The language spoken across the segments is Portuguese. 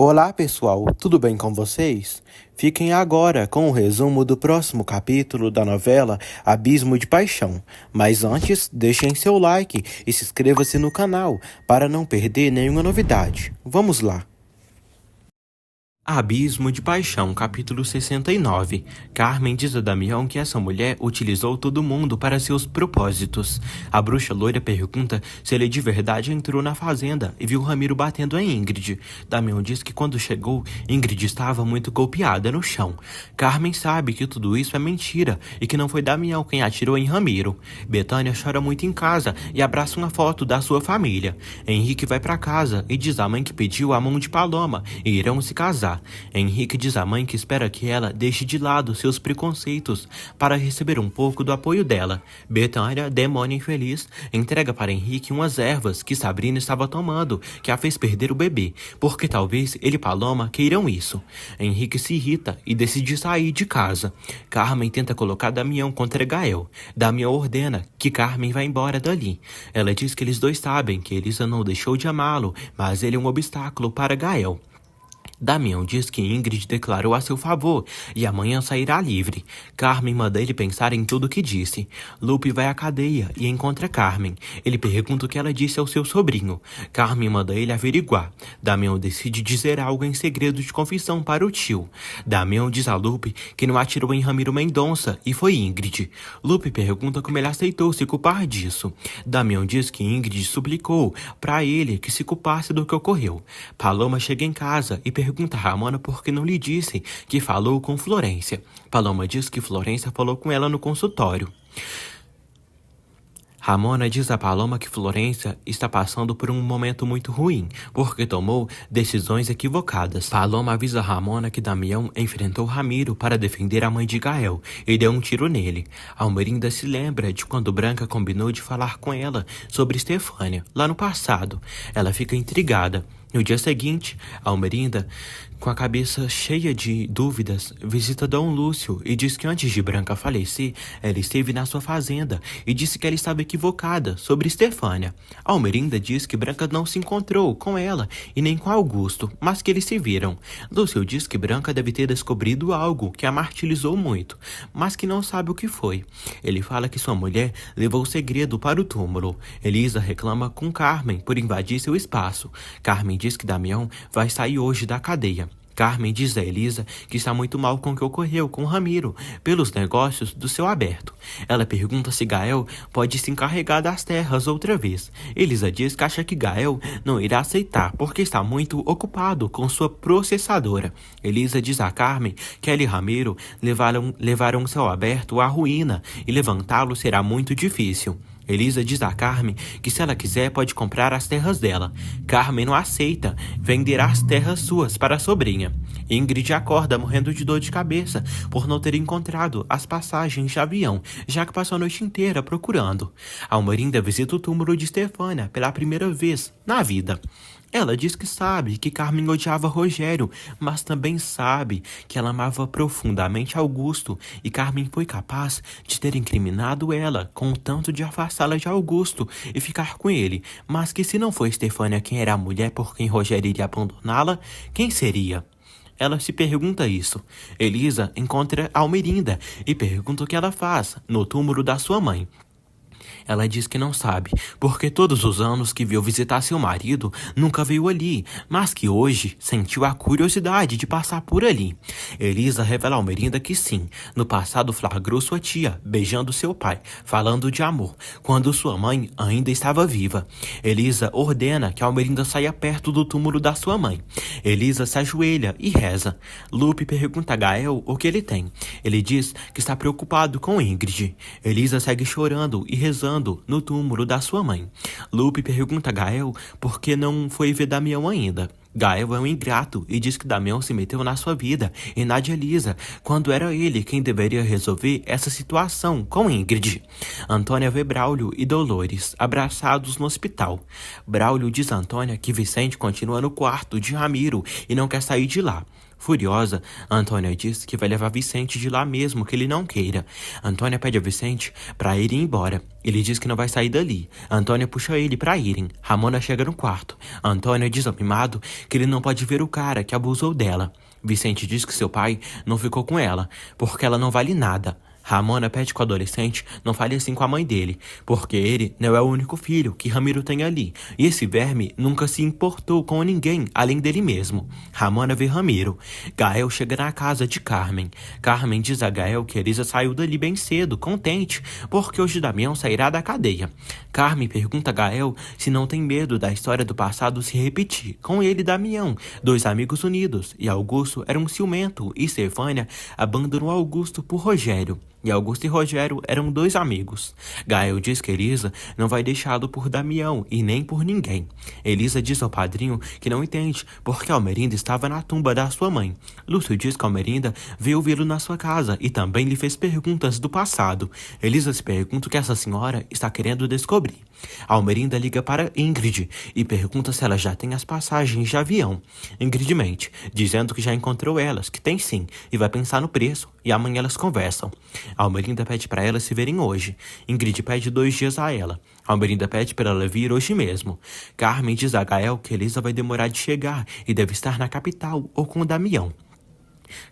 Olá pessoal, tudo bem com vocês? Fiquem agora com o resumo do próximo capítulo da novela Abismo de Paixão. Mas antes, deixem seu like e se inscreva-se no canal para não perder nenhuma novidade. Vamos lá! Abismo de Paixão, capítulo 69. Carmen diz a Damião que essa mulher utilizou todo mundo para seus propósitos. A bruxa loira pergunta se ele de verdade entrou na fazenda e viu Ramiro batendo em Ingrid. Damião diz que quando chegou, Ingrid estava muito golpeada no chão. Carmen sabe que tudo isso é mentira e que não foi Damião quem atirou em Ramiro. Betânia chora muito em casa e abraça uma foto da sua família. Henrique vai para casa e diz à mãe que pediu a mão de Paloma e irão se casar. Henrique diz à mãe que espera que ela deixe de lado seus preconceitos para receber um pouco do apoio dela. Betânia, demônio infeliz, entrega para Henrique umas ervas que Sabrina estava tomando, que a fez perder o bebê, porque talvez ele e Paloma queiram isso. Henrique se irrita e decide sair de casa. Carmen tenta colocar Damião contra Gael. Damião ordena que Carmen vá embora dali. Ela diz que eles dois sabem que Elisa não deixou de amá-lo, mas ele é um obstáculo para Gael. Damião diz que Ingrid declarou a seu favor e amanhã sairá livre. Carmen manda ele pensar em tudo o que disse. Lupe vai à cadeia e encontra Carmen. Ele pergunta o que ela disse ao seu sobrinho. Carmen manda ele averiguar. Damião decide dizer algo em segredo de confissão para o tio. Damião diz a Lupe que não atirou em Ramiro Mendonça e foi Ingrid. Lupe pergunta como ele aceitou se culpar disso. Damião diz que Ingrid suplicou para ele que se culpasse do que ocorreu. Paloma chega em casa e pergunta a Ramona por que não lhe disse que falou com Florência. Paloma diz que Florência falou com ela no consultório. Ramona diz a Paloma que Florência está passando por um momento muito ruim, porque tomou decisões equivocadas. Paloma avisa Ramona que Damião enfrentou Ramiro para defender a mãe de Gael e deu um tiro nele. Almerinda se lembra de quando Branca combinou de falar com ela sobre Stefânia, lá no passado. Ela fica intrigada. No dia seguinte, Almerinda, com a cabeça cheia de dúvidas, visita Dom Lúcio e diz que antes de Branca falecer, ela esteve na sua fazenda e disse que ela estava equivocada sobre Stefânia. Almerinda diz que Branca não se encontrou com ela e nem com Augusto, mas que eles se viram. Lúcio diz que Branca deve ter descobrido algo que a martirizou muito, mas que não sabe o que foi. Ele fala que sua mulher levou o segredo para o túmulo. Elisa reclama com Carmen por invadir seu espaço. Carmen diz que Damião vai sair hoje da cadeia. Carmen diz a Elisa que está muito mal com o que ocorreu com Ramiro, pelos negócios do seu aberto. Ela pergunta se Gael pode se encarregar das terras outra vez. Elisa diz que acha que Gael não irá aceitar, porque está muito ocupado com sua processadora. Elisa diz a Carmen que ela e Ramiro levaram seu aberto à ruína e levantá-lo será muito difícil. Elisa diz a Carmen que se ela quiser pode comprar as terras dela. Carmen não aceita, venderá as terras suas para a sobrinha. Ingrid acorda morrendo de dor de cabeça por não ter encontrado as passagens de avião, já que passou a noite inteira procurando. Almerinda visita o túmulo de Stefânia pela primeira vez na vida. Ela diz que sabe que Carmen odiava Rogério, mas também sabe que ela amava profundamente Augusto e Carmen foi capaz de ter incriminado ela com o tanto de afastá-la de Augusto e ficar com ele, mas que se não foi Stefânia quem era a mulher por quem Rogério iria abandoná-la, quem seria? Ela se pergunta isso. Elisa encontra Almerinda e pergunta o que ela faz no túmulo da sua mãe. Ela diz que não sabe, porque todos os anos que veio visitar seu marido, nunca veio ali, mas que hoje sentiu a curiosidade de passar por ali. Elisa revela a Almerinda que sim, no passado flagrou sua tia, beijando seu pai, falando de amor, quando sua mãe ainda estava viva. Elisa ordena que Almerinda saia perto do túmulo da sua mãe. Elisa se ajoelha e reza. Lupe pergunta a Gael o que ele tem. Ele diz que está preocupado com Ingrid. Elisa segue chorando e rezando no túmulo da sua mãe. Lupe pergunta a Gael por que não foi ver Damião ainda. Gael é um ingrato e diz que Damião se meteu na sua vida e na de Elisa, quando era ele quem deveria resolver essa situação com Ingrid. Antônia vê Braulio e Dolores abraçados no hospital. Braulio diz a Antônia que Vicente continua no quarto de Ramiro e não quer sair de lá. Furiosa, Antônia diz que vai levar Vicente de lá mesmo que ele não queira. Antônia pede a Vicente para ir embora. Ele diz que não vai sair dali. Antônia puxa ele para irem. Ramona chega no quarto. Antônia diz ao mimado que ele não pode ver o cara que abusou dela. Vicente diz que seu pai não ficou com ela, porque ela não vale nada. Ramona pede que o adolescente não fale assim com a mãe dele, porque ele não é o único filho que Ramiro tem ali, e esse verme nunca se importou com ninguém além dele mesmo. Ramona vê Ramiro. Gael chega na casa de Carmen. Carmen diz a Gael que Elisa saiu dali bem cedo, contente, porque hoje Damião sairá da cadeia. Carmen pergunta a Gael se não tem medo da história do passado se repetir, com ele e Damião, dois amigos unidos, e Augusto era um ciumento, e Stefânia abandonou Augusto por Rogério. E Augusto e Rogério eram dois amigos. Gael diz que Elisa não vai deixá-lo por Damião e nem por ninguém. Elisa diz ao padrinho que não entende porque Almerinda estava na tumba da sua mãe. Lúcio diz que Almerinda veio vê-lo na sua casa e também lhe fez perguntas do passado. Elisa se pergunta o que essa senhora está querendo descobrir. Almerinda liga para Ingrid e pergunta se ela já tem as passagens de avião. Ingrid mente, dizendo que já encontrou elas, que tem sim, e vai pensar no preço, e amanhã elas conversam. Almerinda pede para elas se verem hoje. Ingrid pede 2 dias a ela. Almerinda pede para ela vir hoje mesmo. Carmen diz a Gael que Elisa vai demorar de chegar e deve estar na capital ou com Damião.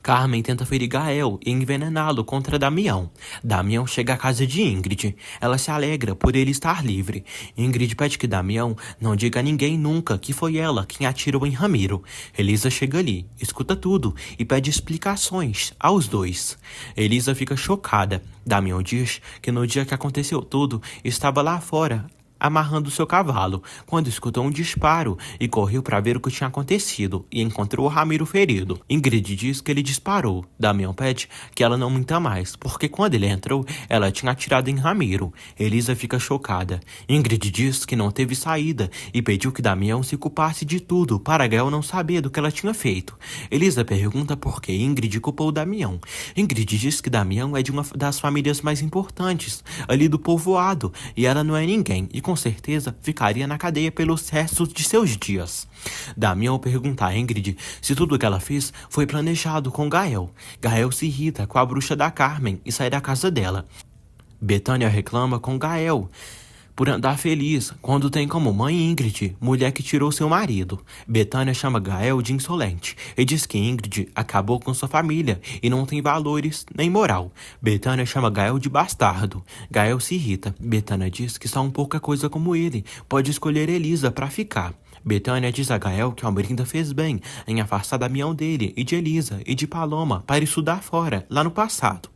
Carmen tenta ferir Gael e envenená-lo contra Damião. Damião chega à casa de Ingrid. Ela se alegra por ele estar livre. Ingrid pede que Damião não diga a ninguém nunca que foi ela quem atirou em Ramiro. Elisa chega ali, escuta tudo e pede explicações aos dois. Elisa fica chocada. Damião diz que no dia que aconteceu tudo, estava lá fora, amarrando seu cavalo, quando escutou um disparo e correu para ver o que tinha acontecido e encontrou Ramiro ferido. Ingrid diz que ele disparou. Damião pede que ela não minta mais, porque quando ele entrou, ela tinha atirado em Ramiro. Elisa fica chocada. Ingrid diz que não teve saída e pediu que Damião se culpasse de tudo para Gael não saber do que ela tinha feito. Elisa pergunta por que Ingrid culpou Damião. Ingrid diz que Damião é de uma das famílias mais importantes ali do povoado e ela não é ninguém e com certeza ficaria na cadeia pelos restos de seus dias. Damião pergunta a Ingrid se tudo o que ela fez foi planejado com Gael. Gael se irrita com a bruxa da Carmen e sai da casa dela. Betânia reclama com Gael por andar feliz quando tem como mãe Ingrid, mulher que tirou seu marido. Betânia chama Gael de insolente e diz que Ingrid acabou com sua família e não tem valores nem moral. Betânia chama Gael de bastardo. Gael se irrita. Betânia diz que só um pouca coisa como ele pode escolher Elisa para ficar. Betânia diz a Gael que Almerinda fez bem em afastar Damião dele e de Elisa e de Paloma para estudar fora, lá no passado.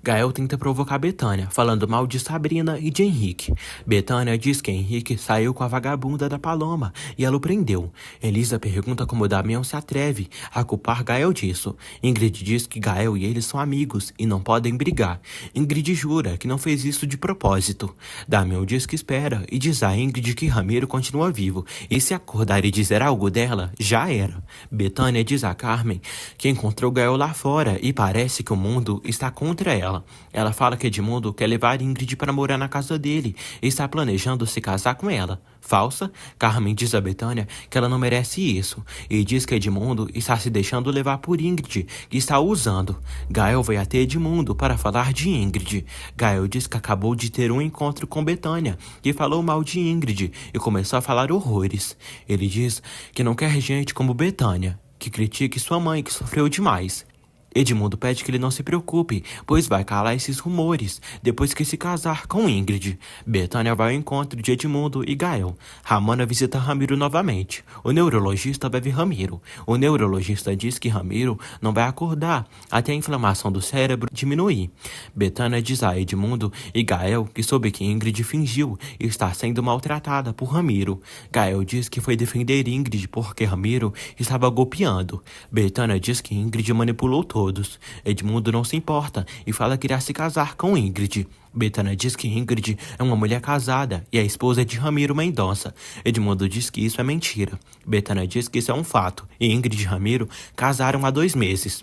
Gael tenta provocar Betânia, falando mal de Sabrina e de Henrique. Betânia diz que Henrique saiu com a vagabunda da Paloma e ela o prendeu. Elisa pergunta como Damião se atreve a culpar Gael disso. Ingrid diz que Gael e ele são amigos e não podem brigar. Ingrid jura que não fez isso de propósito. Damião diz que espera e diz a Ingrid que Ramiro continua vivo e se acordar e dizer algo dela, já era. Betânia diz a Carmen que encontrou Gael lá fora e parece que o mundo está contra ela. Ela fala que Edmundo quer levar Ingrid para morar na casa dele e está planejando se casar com ela. Falsa, Carmen diz a Betânia que ela não merece isso e diz que Edmundo está se deixando levar por Ingrid, que está o usando. Gael vai até Edmundo para falar de Ingrid. Gael diz que acabou de ter um encontro com Betânia, que falou mal de Ingrid e começou a falar horrores. Ele diz que não quer gente como Betânia, que critique sua mãe, que sofreu demais. Edmundo pede que ele não se preocupe, pois vai calar esses rumores depois que se casar com Ingrid. Betânia vai ao encontro de Edmundo e Gael. Ramona visita Ramiro novamente. O neurologista vai ver Ramiro. O neurologista diz que Ramiro não vai acordar até a inflamação do cérebro diminuir. Betânia diz a Edmundo e Gael que soube que Ingrid fingiu e está sendo maltratada por Ramiro. Gael diz que foi defender Ingrid porque Ramiro estava golpeando. Betânia diz que Ingrid manipulou todos. Edmundo não se importa e fala que irá se casar com Ingrid. Betânia diz que Ingrid é uma mulher casada e a esposa de Ramiro Mendonça. Edmundo diz que isso é mentira. Betânia diz que isso é um fato e Ingrid e Ramiro casaram há 2 meses.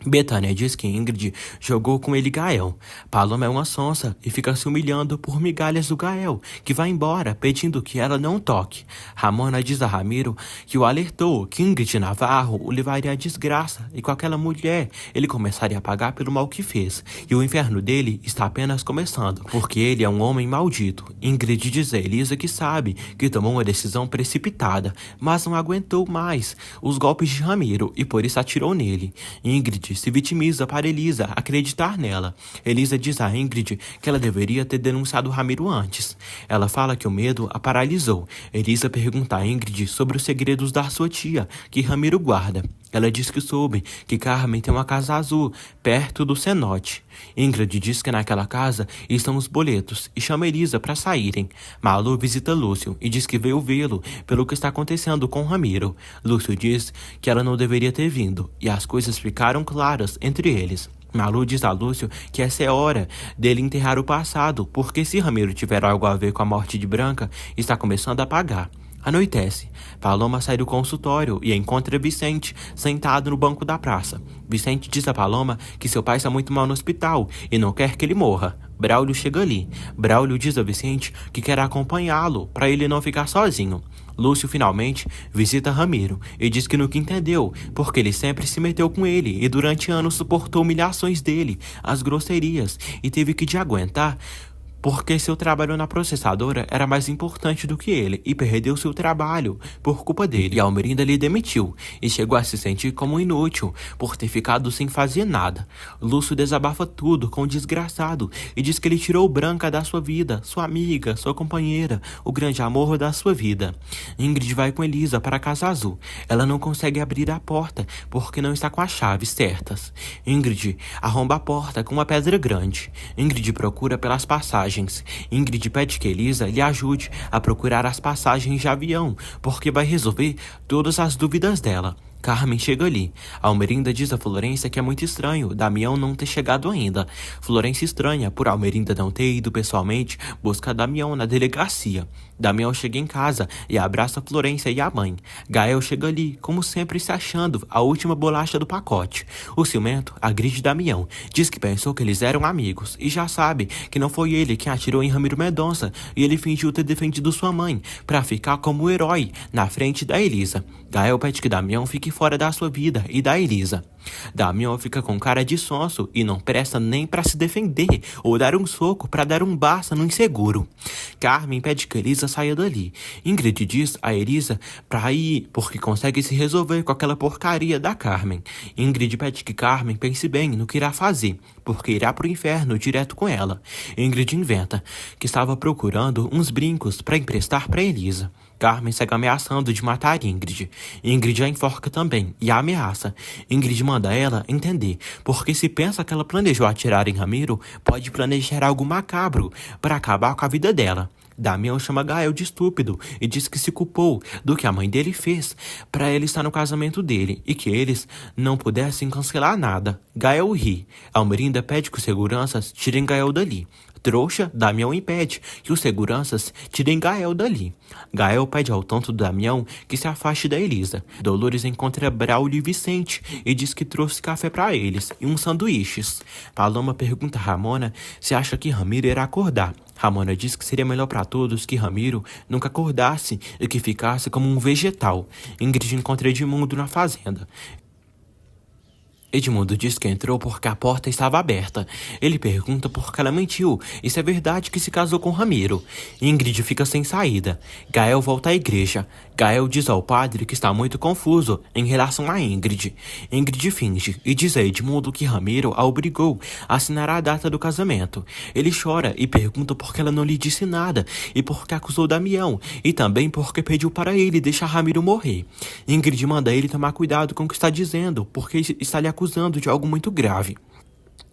Betânia diz que Ingrid jogou com ele Gael. Paloma é uma sonsa e fica se humilhando por migalhas do Gael, que vai embora pedindo que ela não toque. Ramona diz a Ramiro que o alertou que Ingrid Navarro o levaria à desgraça e com aquela mulher ele começaria a pagar pelo mal que fez. E o inferno dele está apenas começando, porque ele é um homem maldito. Ingrid diz a Elisa que sabe que tomou uma decisão precipitada, mas não aguentou mais os golpes de Ramiro e por isso atirou nele. Ingrid se vitimiza para Elisa acreditar nela. Elisa diz a Ingrid que ela deveria ter denunciado Ramiro antes. Ela fala que o medo a paralisou. Elisa pergunta a Ingrid sobre os segredos da sua tia, que Ramiro guarda. Ela diz que soube que Carmen tem uma casa azul, perto do cenote. Ingrid diz que naquela casa estão os boletos e chama Elisa para saírem. Malu visita Lúcio e diz que veio vê-lo pelo que está acontecendo com Ramiro. Lúcio diz que ela não deveria ter vindo e as coisas ficaram claras entre eles. Malu diz a Lúcio que essa é hora dele enterrar o passado, porque se Ramiro tiver algo a ver com a morte de Branca, está começando a pagar. Anoitece. Paloma sai do consultório e encontra Vicente sentado no banco da praça. Vicente diz a Paloma que seu pai está muito mal no hospital e não quer que ele morra. Braulio chega ali. Braulio diz a Vicente que quer acompanhá-lo para ele não ficar sozinho. Lúcio finalmente visita Ramiro e diz que nunca entendeu, porque ele sempre se meteu com ele e durante anos suportou humilhações dele, as grosserias, e teve que aguentar porque seu trabalho na processadora era mais importante do que ele e perdeu seu trabalho por culpa dele. E Almerinda lhe demitiu e chegou a se sentir como um inútil por ter ficado sem fazer nada. Lúcio desabafa tudo com o desgraçado e diz que ele tirou Branca da sua vida, sua amiga, sua companheira, o grande amor da sua vida. Ingrid vai com Elisa para a Casa Azul. Ela não consegue abrir a porta porque não está com as chaves certas. Ingrid arromba a porta com uma pedra grande. Ingrid procura pelas passagens. Ingrid pede que Elisa lhe ajude a procurar as passagens de avião, porque vai resolver todas as dúvidas dela. Carmen chega ali. Almerinda diz a Florência que é muito estranho Damião não ter chegado ainda. Florência estranha por Almerinda não ter ido pessoalmente buscar Damião na delegacia. Damião chega em casa e abraça Florência e a mãe. Gael chega ali, como sempre se achando a última bolacha do pacote. O ciumento agride Damião. Diz que pensou que eles eram amigos e já sabe que não foi ele quem atirou em Ramiro Mendonça e ele fingiu ter defendido sua mãe para ficar como o herói na frente da Elisa. Gael pede que Damião fique fora da sua vida e da Elisa. Damião fica com cara de sonso e não presta nem para se defender ou dar um soco para dar um basta no inseguro. Carmen pede que Elisa saia dali. Ingrid diz a Elisa para ir porque consegue se resolver com aquela porcaria da Carmen. Ingrid pede que Carmen pense bem no que irá fazer, porque irá pro inferno direto com ela. Ingrid inventa que estava procurando uns brincos para emprestar para Elisa. Carmen segue ameaçando de matar Ingrid. Ingrid a enforca também e a ameaça. Ingrid manda ela entender, porque se pensa que ela planejou atirar em Ramiro, pode planejar algo macabro para acabar com a vida dela. Damião chama Gael de estúpido e diz que se culpou do que a mãe dele fez para ele estar no casamento dele e que eles não pudessem cancelar nada. Gael ri. Almerinda pede que os seguranças tirem Gael dali. Trouxa, Damião impede que os seguranças tirem Gael dali. Gael pede ao tonto Damião que se afaste da Elisa. Dolores encontra Braulio e Vicente e diz que trouxe café para eles e uns sanduíches. Paloma pergunta a Ramona se acha que Ramiro irá acordar. Ramona diz que seria melhor para todos que Ramiro nunca acordasse e que ficasse como um vegetal. Ingrid encontra Edmundo na fazenda. Edmundo diz que entrou porque a porta estava aberta. Ele pergunta por que ela mentiu e se é verdade que se casou com Ramiro. Ingrid fica sem saída. Gael volta à igreja. Gael diz ao padre que está muito confuso em relação a Ingrid. Ingrid finge e diz a Edmundo que Ramiro a obrigou a assinar a data do casamento. Ele chora e pergunta por que ela não lhe disse nada e por que acusou Damião e também porque pediu para ele deixar Ramiro morrer. Ingrid manda ele tomar cuidado com o que está dizendo, porque está lhe acusando de algo muito grave.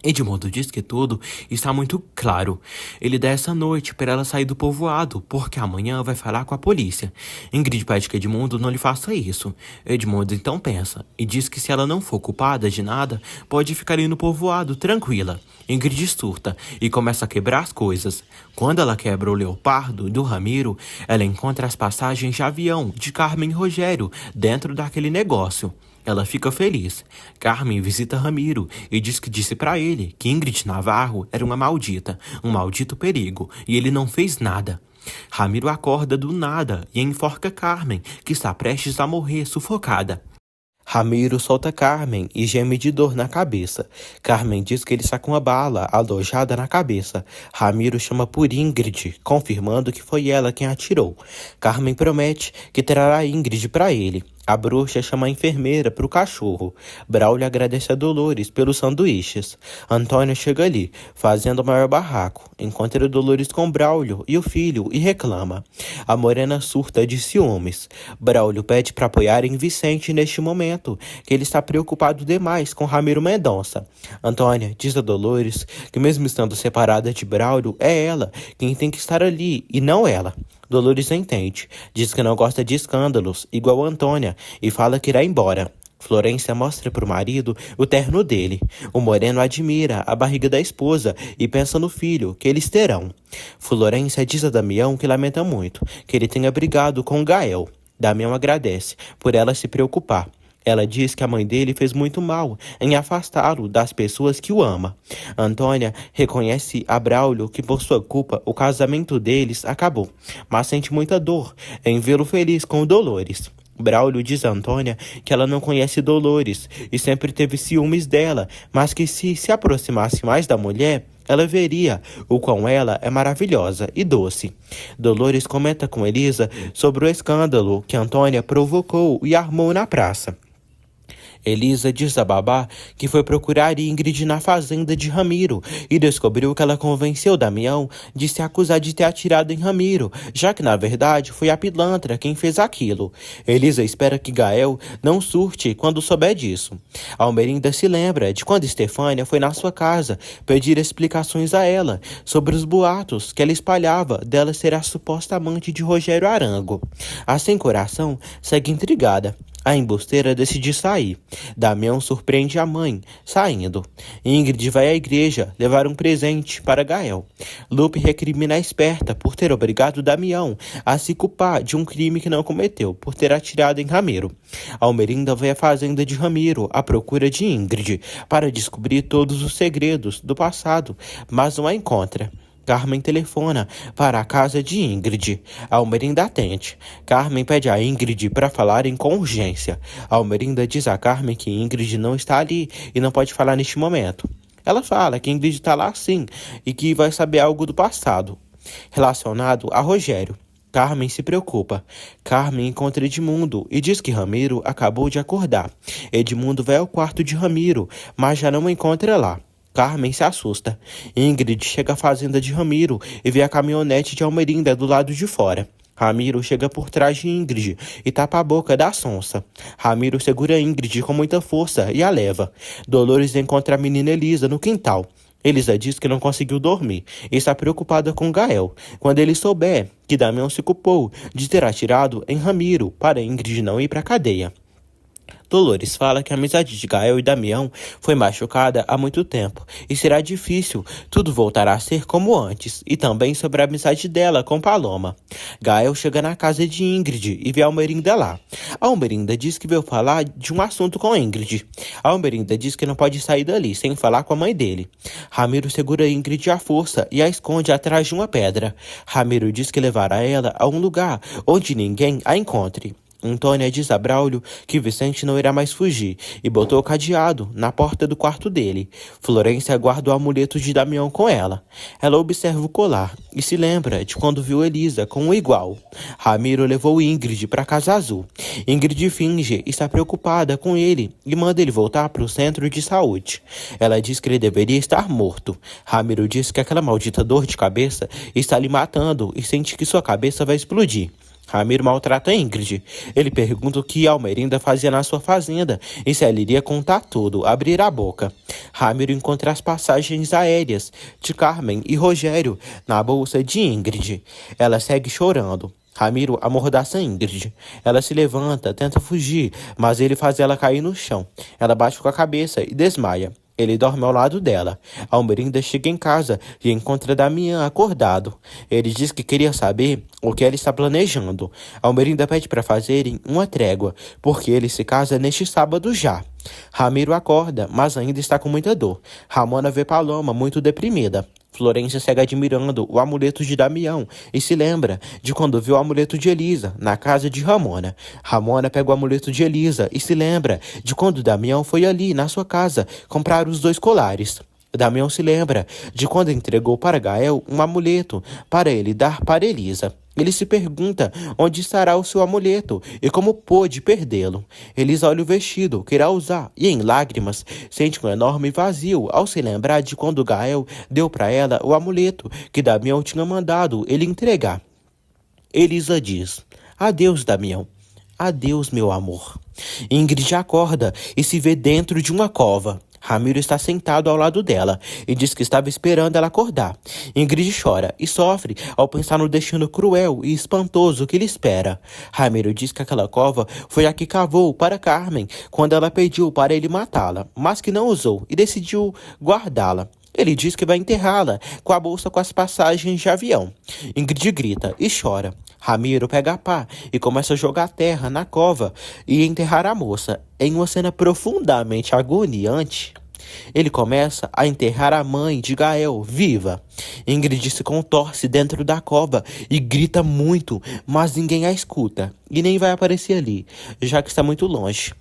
Edmundo diz que tudo está muito claro. Ele dá essa noite para ela sair do povoado, porque amanhã vai falar com a polícia. Ingrid pede que Edmundo não lhe faça isso. Edmundo então pensa e diz que se ela não for culpada de nada, pode ficar ali no povoado tranquila. Ingrid surta e começa a quebrar as coisas. Quando ela quebra o leopardo do Ramiro, ela encontra as passagens de avião de Carmen e Rogério dentro daquele negócio. Ela fica feliz. Carmen visita Ramiro e diz que disse pra ele que Ingrid Navarro era uma maldita, um maldito perigo, e ele não fez nada. Ramiro acorda do nada e enforca Carmen, que está prestes a morrer sufocada. Ramiro solta Carmen e geme de dor na cabeça. Carmen diz que ele está com uma bala alojada na cabeça. Ramiro chama por Ingrid, confirmando que foi ela quem atirou. Carmen promete que trará Ingrid para ele. A bruxa chama a enfermeira para o cachorro. Braulio agradece a Dolores pelos sanduíches. Antônio chega ali, fazendo o maior barraco. Encontra Dolores com Braulio e o filho e reclama. A morena surta de ciúmes. Braulio pede para apoiarem Vicente neste momento, que ele está preocupado demais com Ramiro Mendonça. Antônia diz a Dolores que mesmo estando separada de Braulio, é ela quem tem que estar ali e não ela. Dolores entende, diz que não gosta de escândalos, igual a Antônia, e fala que irá embora. Florência mostra para o marido o terno dele. O moreno admira a barriga da esposa e pensa no filho que eles terão. Florência diz a Damião que lamenta muito que ele tenha brigado com Gael. Damião agradece por ela se preocupar. Ela diz que a mãe dele fez muito mal em afastá-lo das pessoas que o ama. Antônia reconhece a Braulio que por sua culpa o casamento deles acabou, mas sente muita dor em vê-lo feliz com Dolores. Braulio diz a Antônia que ela não conhece Dolores e sempre teve ciúmes dela, mas que se aproximasse mais da mulher, ela veria o quão ela é maravilhosa e doce. Dolores comenta com Elisa sobre o escândalo que Antônia provocou e armou na praça. Elisa diz a babá que foi procurar Ingrid na fazenda de Ramiro e descobriu que ela convenceu Damião de se acusar de ter atirado em Ramiro, já que na verdade foi a pilantra quem fez aquilo. Elisa espera que Gael não surte quando souber disso. Almerinda se lembra de quando Estefânia foi na sua casa pedir explicações a ela sobre os boatos que ela espalhava dela ser a suposta amante de Rogério Arango. A sem coração segue intrigada. A embusteira decide sair. Damião surpreende a mãe, saindo. Ingrid vai à igreja levar um presente para Gael. Lupe recrimina a esperta por ter obrigado Damião a se culpar de um crime que não cometeu, por ter atirado em Ramiro. Almerinda vai à fazenda de Ramiro à procura de Ingrid, para descobrir todos os segredos do passado, mas não a encontra. Carmen telefona para a casa de Ingrid. Almerinda atende. Carmen pede a Ingrid para falarem com urgência. Almerinda diz a Carmen que Ingrid não está ali e não pode falar neste momento. Ela fala que Ingrid está lá sim e que vai saber algo do passado relacionado a Rogério. Carmen se preocupa. Carmen encontra Edmundo e diz que Ramiro acabou de acordar. Edmundo vai ao quarto de Ramiro, mas já não o encontra lá. Carmen se assusta. Ingrid chega à fazenda de Ramiro e vê a caminhonete de Almerinda do lado de fora. Ramiro chega por trás de Ingrid e tapa a boca da sonsa. Ramiro segura Ingrid com muita força e a leva. Dolores encontra a menina Elisa no quintal. Elisa diz que não conseguiu dormir e está preocupada com Gael, quando ele souber que Damião se culpou de ter atirado em Ramiro para Ingrid não ir para a cadeia. Dolores fala que a amizade de Gael e Damião foi machucada há muito tempo e será difícil tudo voltará a ser como antes, e também sobre a amizade dela com Paloma. Gael chega na casa de Ingrid e vê Almerinda lá. Almerinda diz que veio falar de um assunto com Ingrid. Almerinda diz que não pode sair dali sem falar com a mãe dele. Ramiro segura Ingrid à força e a esconde atrás de uma pedra. Ramiro diz que levará ela a um lugar onde ninguém a encontre. Antônia diz a Braulio que Vicente não irá mais fugir e botou o cadeado na porta do quarto dele. Florência guarda o amuleto de Damião com ela. Ela observa o colar e se lembra de quando viu Elisa com o igual. Ramiro levou Ingrid para a Casa Azul. Ingrid finge estar preocupada com ele e manda ele voltar para o centro de saúde. Ela diz que ele deveria estar morto. Ramiro diz que aquela maldita dor de cabeça está lhe matando e sente que sua cabeça vai explodir. Ramiro maltrata Ingrid. Ele pergunta o que Almerinda fazia na sua fazenda e se ela iria contar tudo, abrir a boca. Ramiro encontra as passagens aéreas de Carmen e Rogério na bolsa de Ingrid. Ela segue chorando. Ramiro amordaça Ingrid. Ela se levanta, tenta fugir, mas ele faz ela cair no chão. Ela bate com a cabeça e desmaia. Ele dorme ao lado dela. Almerinda chega em casa e encontra Damião acordado. Ele diz que queria saber o que ela está planejando. Almerinda pede para fazerem uma trégua, porque ele se casa neste sábado já. Ramiro acorda, mas ainda está com muita dor. Ramona vê Paloma muito deprimida. Florência segue admirando o amuleto de Damião e se lembra de quando viu o amuleto de Elisa na casa de Ramona. Ramona pega o amuleto de Elisa e se lembra de quando Damião foi ali na sua casa comprar os 2 colares. Damião se lembra de quando entregou para Gael um amuleto para ele dar para Elisa. Ele se pergunta onde estará o seu amuleto e como pôde perdê-lo. Elisa olha o vestido que irá usar e, em lágrimas, sente um enorme vazio ao se lembrar de quando Gael deu para ela o amuleto que Damião tinha mandado ele entregar. Elisa diz: "Adeus, Damião. Adeus, meu amor." Ingrid acorda e se vê dentro de uma cova. Ramiro está sentado ao lado dela e diz que estava esperando ela acordar. Ingrid chora e sofre ao pensar no destino cruel e espantoso que lhe espera. Ramiro diz que aquela cova foi a que cavou para Carmen quando ela pediu para ele matá-la, mas que não usou e decidiu guardá-la. Ele diz que vai enterrá-la com a bolsa com as passagens de avião. Ingrid grita e chora. Ramiro pega a pá e começa a jogar terra na cova e enterrar a moça. Em uma cena profundamente agoniante, ele começa a enterrar a mãe de Gael viva. Ingrid se contorce dentro da cova e grita muito, mas ninguém a escuta e nem vai aparecer ali, já que está muito longe.